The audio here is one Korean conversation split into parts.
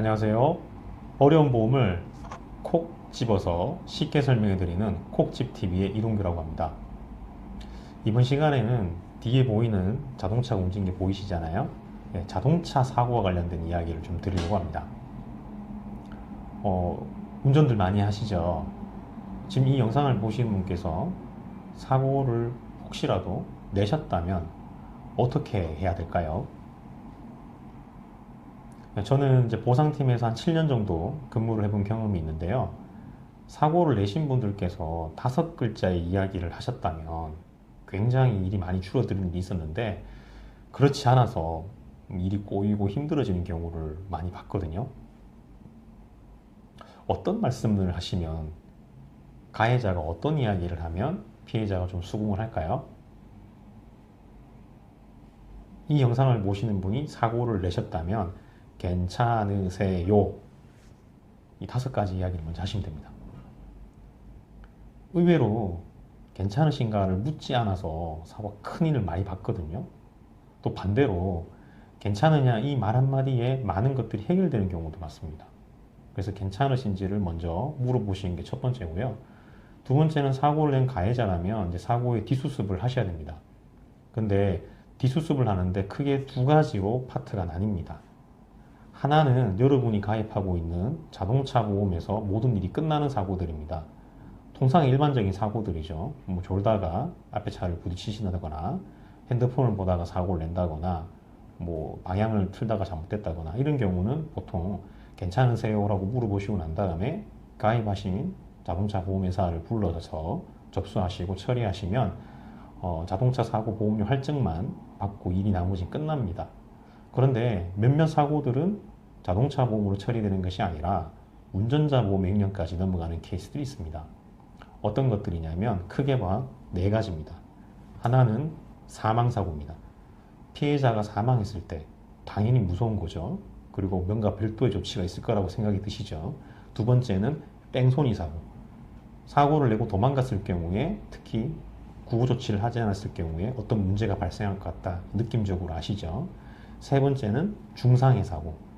안녕하세요. 어려운 보험을 콕 집어서 쉽게 설명해 드리는 콕집TV의 이동규라고 합니다. 이번 시간에는 뒤에 보이는 자동차가 움직이는 게 보이시잖아요. 네, 자동차 사고와 관련된 이야기를 좀 드리려고 합니다. 운전들 많이 하시죠? 지금 이 영상을 보시는 분께서 사고를 혹시라도 내셨다면 어떻게 해야 될까요? 저는 이제 보상팀에서 한 7년 정도 근무를 해본 경험이 있는데요. 사고를 내신 분들께서 5글자의 이야기를 하셨다면 굉장히 일이 많이 줄어드는 일이 있었는데, 그렇지 않아서 일이 꼬이고 힘들어지는 경우를 많이 봤거든요. 어떤 말씀을 하시면, 가해자가 어떤 이야기를 하면 피해자가 좀 수긍을 할까요? 이 영상을 보시는 분이 사고를 내셨다면 괜찮으세요? 이 5가지 이야기를 먼저 하시면 됩니다. 의외로 괜찮으신가를 묻지 않아서 사고가 큰 일을 많이 봤거든요. 또 반대로 괜찮으냐 이 말 한마디에 많은 것들이 해결되는 경우도 많습니다. 그래서 괜찮으신지를 먼저 물어보시는 게 첫 번째고요. 두 번째는 사고를 낸 가해자라면 이제 사고의 뒷수습을 하셔야 됩니다. 근데 뒷수습을 하는데 크게 2가지로 파트가 나뉩니다. 하나는 여러분이 가입하고 있는 자동차 보험에서 모든 일이 끝나는 사고들입니다. 통상 일반적인 사고들이죠. 뭐 졸다가 앞에 차를 부딪히신다거나 핸드폰을 보다가 사고를 낸다거나 뭐 방향을 틀다가 잘못됐다거나 이런 경우는 보통 괜찮으세요? 라고 물어보시고 난 다음에 가입하신 자동차 보험회사를 불러서 접수하시고 처리하시면 자동차 사고 보험료 할증만 받고 일이 나머지 끝납니다. 그런데 몇몇 사고들은 자동차 보험으로 처리되는 것이 아니라 운전자 보험 액령까지 넘어가는 케이스들이 있습니다. 어떤 것들이냐면 크게 봐 4가지입니다. 하나는 사망사고입니다. 피해자가 사망했을 때 당연히 무서운 거죠. 그리고 뭔가 별도의 조치가 있을 거라고 생각이 드시죠. 두 번째는 뺑소니 사고. 사고를 내고 도망갔을 경우에, 특히 구호조치를 하지 않았을 경우에 어떤 문제가 발생할 것 같다 느낌적으로 아시죠. 세 번째는 중상해 사고.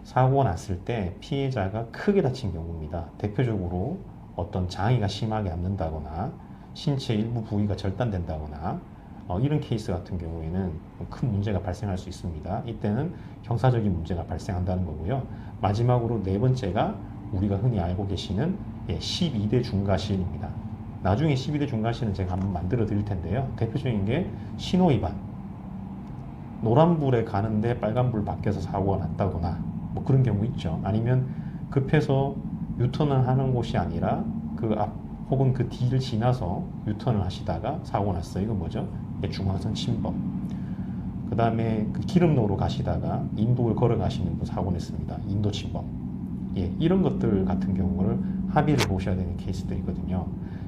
사고가 났을 때 피해자가 크게 다친 경우입니다. 대표적으로 어떤 장애가 심하게 남는다거나 신체 일부 부위가 절단된다거나 이런 케이스 같은 경우에는 큰 문제가 발생할 수 있습니다. 이때는 형사적인 문제가 발생한다는 거고요. 마지막으로 4번째가 우리가 흔히 알고 계시는 12대 중과실입니다. 나중에 12대 중과실은 제가 한번 만들어 드릴 텐데요. 대표적인 게 신호위반. 노란불에 가는데 빨간불 밖에서 사고가 났다거나 뭐 그런 경우 있죠. 아니면 급해서 유턴을 하는 곳이 아니라 그 앞 혹은 그 뒤를 지나서 유턴을 하시다가 사고가 났어요. 이건 뭐죠? 중앙선 침범. 그 다음에 그 기름로로 가시다가 인도를 걸어 가시는 분 사고 냈습니다. 인도 침범. 이런 것들 같은 경우를 합의를 보셔야 되는 케이스들이거든요.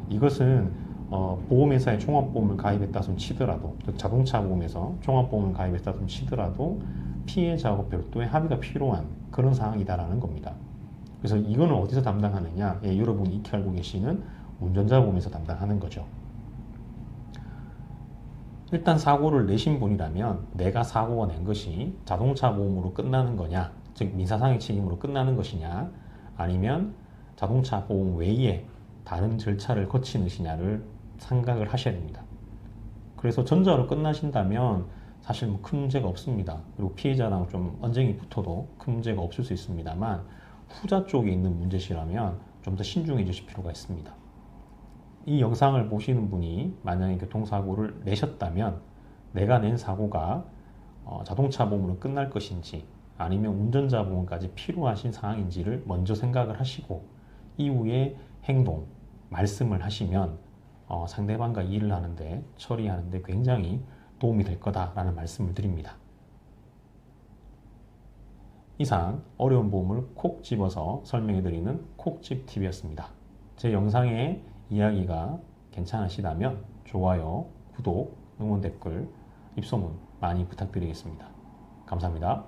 이것은 보험회사에 종합보험을 가입했다 손 치더라도, 자동차 보험에서 종합보험을 가입했다 손 치더라도 피해자하고 별도의 합의가 필요한 그런 상황이다라는 겁니다. 그래서 이거는 어디서 담당하느냐? 여러분이 익히 알고 계시는 운전자 보험에서 담당하는 거죠. 일단 사고를 내신 분이라면 내가 사고가 낸 것이 자동차 보험으로 끝나는 거냐, 즉 민사상해 책임으로 끝나는 것이냐, 아니면 자동차 보험 외에 다른 절차를 거치는 것이냐를 생각을 하셔야 됩니다. 그래서 전자로 끝나신다면 사실 뭐 큰 문제가 없습니다. 그리고 피해자랑 좀 언쟁이 붙어도 큰 문제가 없을 수 있습니다만, 후자 쪽에 있는 문제시라면 좀 더 신중해지실 필요가 있습니다. 이 영상을 보시는 분이 만약에 교통사고를 내셨다면 내가 낸 사고가 자동차 보험으로 끝날 것인지 아니면 운전자 보험까지 필요하신 상황인지를 먼저 생각을 하시고 이후에 행동, 말씀을 하시면 상대방과 일을 하는데, 처리하는데 굉장히 도움이 될 거다라는 말씀을 드립니다. 이상 어려운 보험을 콕 집어서 설명해드리는 콕집TV였습니다. 제 영상의 이야기가 괜찮으시다면 좋아요, 구독, 응원 댓글, 입소문 많이 부탁드리겠습니다. 감사합니다.